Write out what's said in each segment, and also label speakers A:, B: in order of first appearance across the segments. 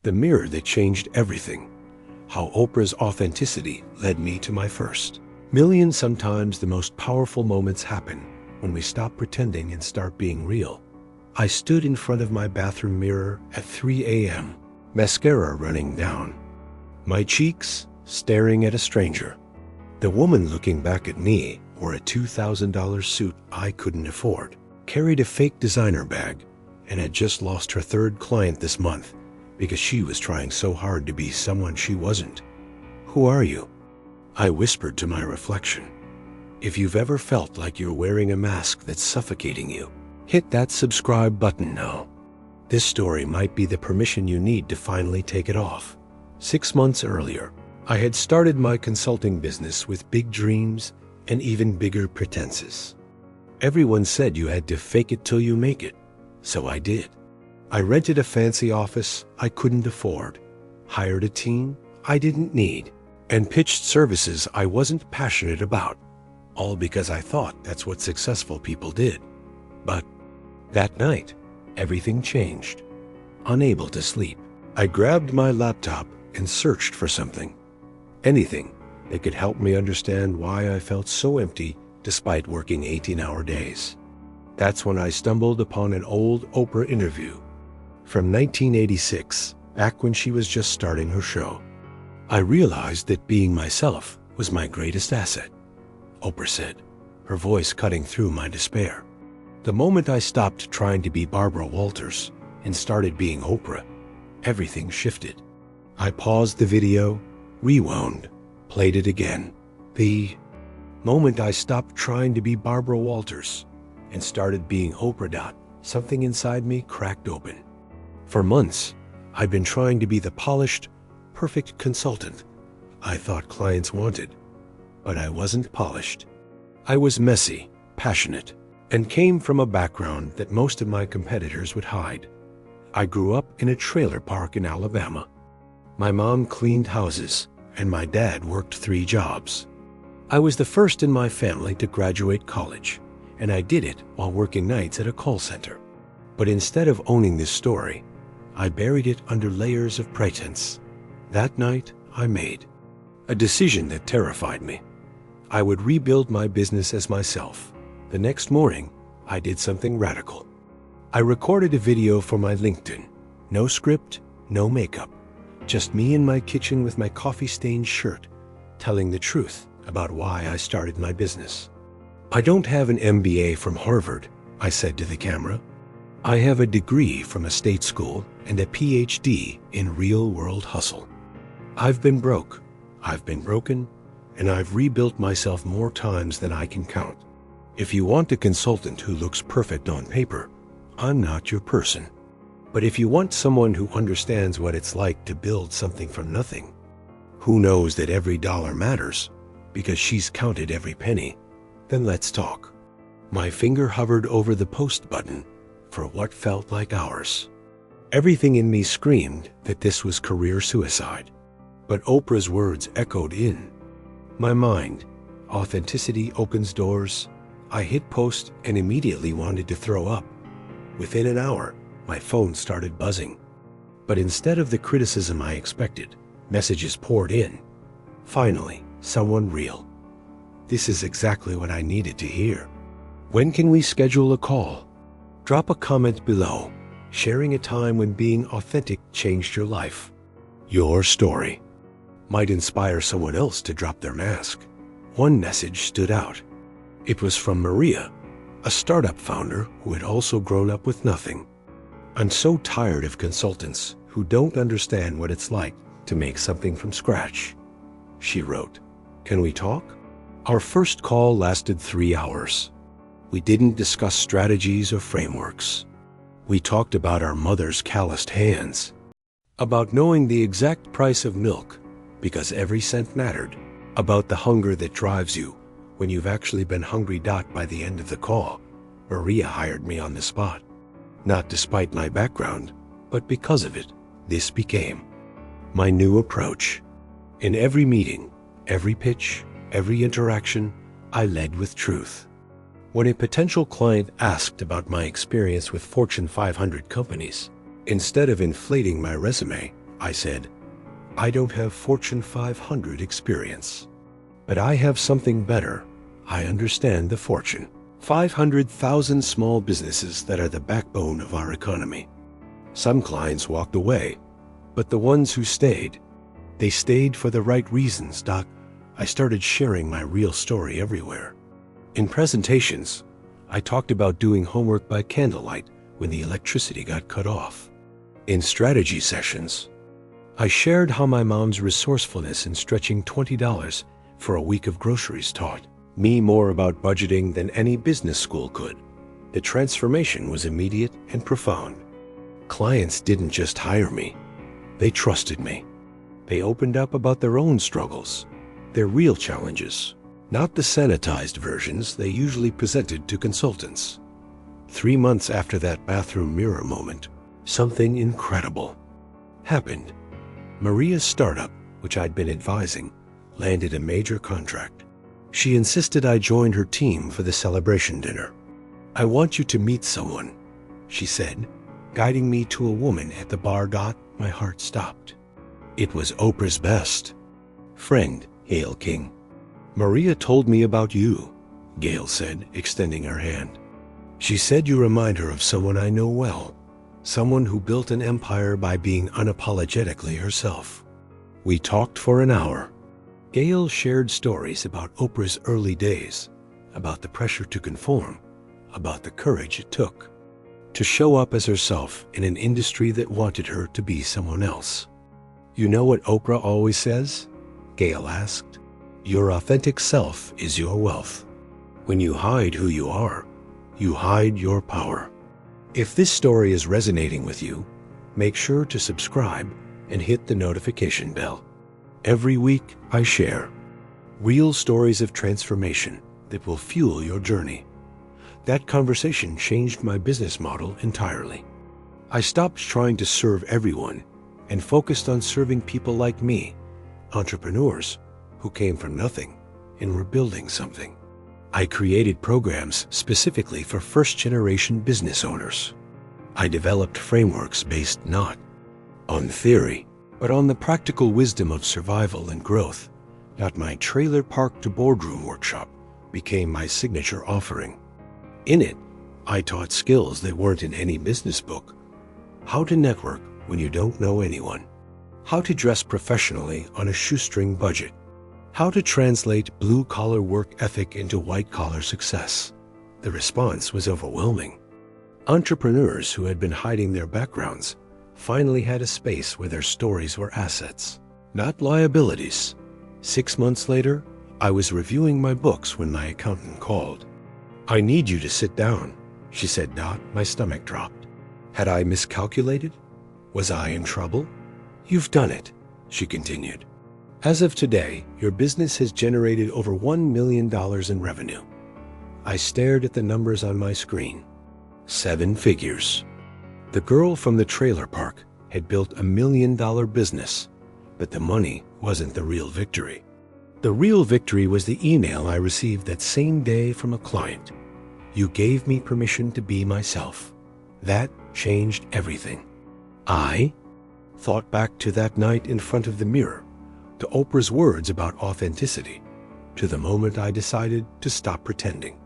A: The mirror that changed everything. How Oprah's authenticity led me to my first million. Sometimes the most powerful moments happen when we stop pretending and start being real. I stood in front of my bathroom mirror at 3 a.m., mascara running down my cheeks, staring at a stranger. The woman looking back at me wore a $2,000 suit I couldn't afford, carried a fake designer bag, and had just lost her third client this month because she was trying so hard to be someone she wasn't. "Who are you?" I whispered to my reflection. If you've ever felt like you're wearing a mask that's suffocating you, hit that subscribe button now. This story might be the permission you need to finally take it off. 6 months earlier, I had started my consulting business with big dreams and even bigger pretenses. Everyone said you had to fake it till you make it, so I did. I rented a fancy office I couldn't afford, hired a team I didn't need, and pitched services I wasn't passionate about, all because I thought that's what successful people did. But that night, everything changed. Unable to sleep, I grabbed my laptop and searched for something. Anything that could help me understand why I felt so empty despite working 18-hour days. That's when I stumbled upon an old Oprah interview from 1986, back when she was just starting her show. I realized that being myself was my greatest asset, Oprah said, her voice cutting through my despair. The moment I stopped trying to be Barbara Walters and started being Oprah, everything shifted. I paused the video, rewound, played it again. The moment I stopped trying to be Barbara Walters and started being Oprah. Something inside me cracked open. For months, I'd been trying to be the polished, perfect consultant I thought clients wanted, but I wasn't polished. I was messy, passionate, and came from a background that most of my competitors would hide. I grew up in a trailer park in Alabama. My mom cleaned houses, and my dad worked 3 jobs. I was the first in my family to graduate college, and I did it while working nights at a call center. But instead of owning this story, I buried it under layers of pretense. That night, I made a decision that terrified me. I would rebuild my business as myself. The next morning, I did something radical. I recorded a video for my LinkedIn. No script, no makeup. Just me in my kitchen with my coffee-stained shirt, telling the truth about why I started my business. "I don't have an MBA from Harvard," I said to the camera. "I have a degree from a state school and a PhD in real-world hustle. I've been broke, I've been broken, and I've rebuilt myself more times than I can count. If you want a consultant who looks perfect on paper, I'm not your person. But if you want someone who understands what it's like to build something from nothing, who knows that every dollar matters because she's counted every penny, then let's talk." My finger hovered over the post button for what felt like hours. Everything in me screamed that this was career suicide. But Oprah's words echoed in my mind. Authenticity opens doors. I hit post and immediately wanted to throw up. Within an hour, my phone started buzzing. But instead of the criticism I expected, messages poured in. Finally, someone real. This is exactly what I needed to hear. When can we schedule a call? Drop a comment below, sharing a time when being authentic changed your life. Your story might inspire someone else to drop their mask. One message stood out. It was from Maria, a startup founder who had also grown up with nothing. "I'm so tired of consultants who don't understand what it's like to make something from scratch," she wrote. "Can we talk?" Our first call lasted 3 hours. We didn't discuss strategies or frameworks. We talked about our mother's calloused hands, about knowing the exact price of milk because every cent mattered, about the hunger that drives you when you've actually been hungry. By the end of the call, Maria hired me on the spot. Not despite my background, but because of it. This became my new approach. In every meeting, every pitch, every interaction, I led with truth. When a potential client asked about my experience with Fortune 500 companies, instead of inflating my resume, I said. I don't have Fortune 500 experience. But I have something better. I understand the Fortune 500,000 small businesses that are the backbone of our economy. Some clients walked away, but the ones who stayed, they stayed for the right reasons, Doc. I started sharing my real story everywhere. In presentations, I talked about doing homework by candlelight when the electricity got cut off. In strategy sessions, I shared how my mom's resourcefulness in stretching $20 for a week of groceries taught me more about budgeting than any business school could. The transformation was immediate and profound. Clients didn't just hire me, they trusted me. They opened up about their own struggles, their real challenges, not the sanitized versions they usually presented to consultants. 3 months after that bathroom mirror moment, something incredible happened. Maria's startup, which I'd been advising, landed a major contract. She insisted I join her team for the celebration dinner. I want you to meet someone, she said, guiding me to a woman at the bar. My heart stopped. It was Oprah's best friend, Gayle King. Maria told me about you, Gayle said, extending her hand. She said you remind her of someone I know well, someone who built an empire by being unapologetically herself. We talked for an hour. Gayle shared stories about Oprah's early days, about the pressure to conform, about the courage it took to show up as herself in an industry that wanted her to be someone else. You know what Oprah always says? Gayle asked. Your authentic self is your wealth. When you hide who you are, you hide your power. If this story is resonating with you, make sure to subscribe and hit the notification bell. Every week I share real stories of transformation that will fuel your journey. That conversation changed my business model entirely. I stopped trying to serve everyone and focused on serving people like me, entrepreneurs who came from nothing and were building something. I created programs specifically for first-generation business owners. I developed frameworks based not on theory, but on the practical wisdom of survival and growth. My trailer park to boardroom workshop became my signature offering. In it, I taught skills that weren't in any business book. How to network when you don't know anyone. How to dress professionally on a shoestring budget. How to translate blue-collar work ethic into white-collar success. The response was overwhelming. Entrepreneurs who had been hiding their backgrounds finally had a space where their stories were assets, not liabilities. 6 months later, I was reviewing my books when my accountant called. I need you to sit down, she said. My stomach dropped. Had I miscalculated? Was I in trouble? You've done it, she continued. As of today, your business has generated over $1 million in revenue. I stared at the numbers on my screen. 7 figures. The girl from the trailer park had built $1 million business, but the money wasn't the real victory. The real victory was the email I received that same day from a client. You gave me permission to be myself. That changed everything. I thought back to that night in front of the mirror, to Oprah's words about authenticity, to the moment I decided to stop pretending.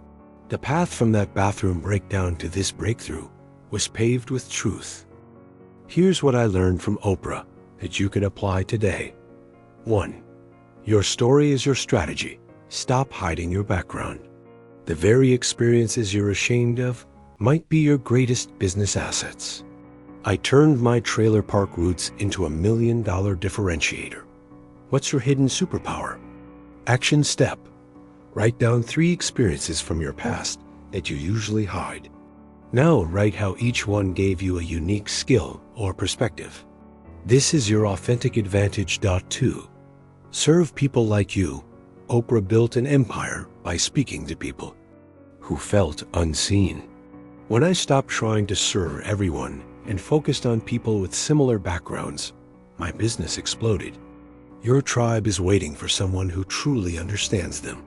A: The path from that bathroom breakdown to this breakthrough was paved with truth. Here's what I learned from Oprah that you can apply today. 1. Your story is your strategy. Stop hiding your background. The very experiences you're ashamed of might be your greatest business assets. I turned my trailer park roots into $1 million differentiator. What's your hidden superpower? Action step. Write down 3 experiences from your past that you usually hide. Now write how each one gave you a unique skill or perspective. This is your authentic advantage. 2. Serve people like you. Oprah built an empire by speaking to people who felt unseen. When I stopped trying to serve everyone and focused on people with similar backgrounds, my business exploded. Your tribe is waiting for someone who truly understands them.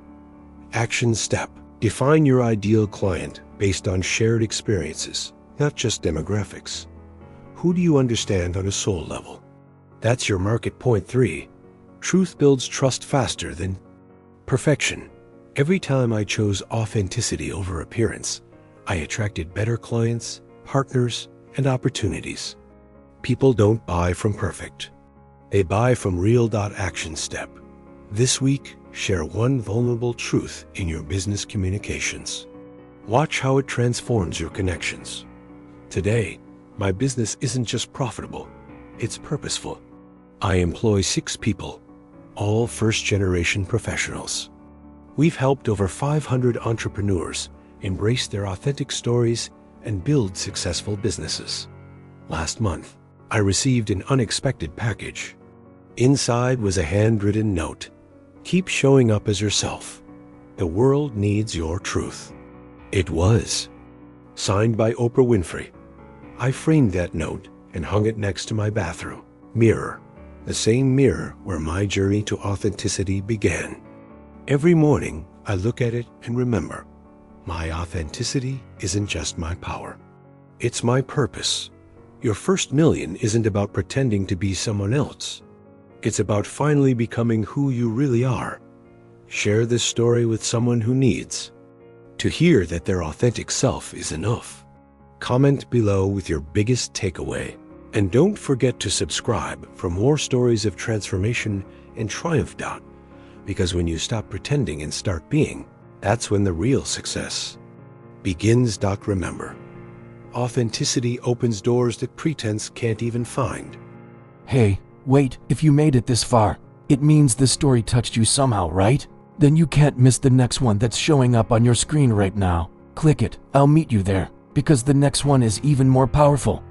A: Action step. Define your ideal client based on shared experiences, not just demographics. Who do you understand on a soul level? That's your market point 3. Truth builds trust faster than perfection. Every time I chose authenticity over appearance, I attracted better clients, partners, and opportunities. People don't buy from perfect. They buy from real. Action step. This week, share one vulnerable truth in your business communications. Watch how it transforms your connections. Today, my business isn't just profitable, it's purposeful. I employ 6 people, all first-generation professionals. We've helped over 500 entrepreneurs embrace their authentic stories and build successful businesses. Last month, I received an unexpected package. Inside was a handwritten note. Keep showing up as yourself. The world needs your truth. It was. Signed by Oprah Winfrey. I framed that note and hung it next to my bathroom mirror, the same mirror where my journey to authenticity began. Every morning, I look at it and remember, my authenticity isn't just my power. It's my purpose. Your first million isn't about pretending to be someone else. It's about finally becoming who you really are. Share this story with someone who needs to hear that their authentic self is enough. Comment below with your biggest takeaway. And don't forget to subscribe for more stories of transformation and triumph. Because when you stop pretending and start being, that's when the real success begins. Remember, authenticity opens doors that pretense can't even find.
B: Hey, wait, if you made it this far, it means the story touched you somehow, right? Then you can't miss the next one that's showing up on your screen right now. Click it, I'll meet you there, because the next one is even more powerful.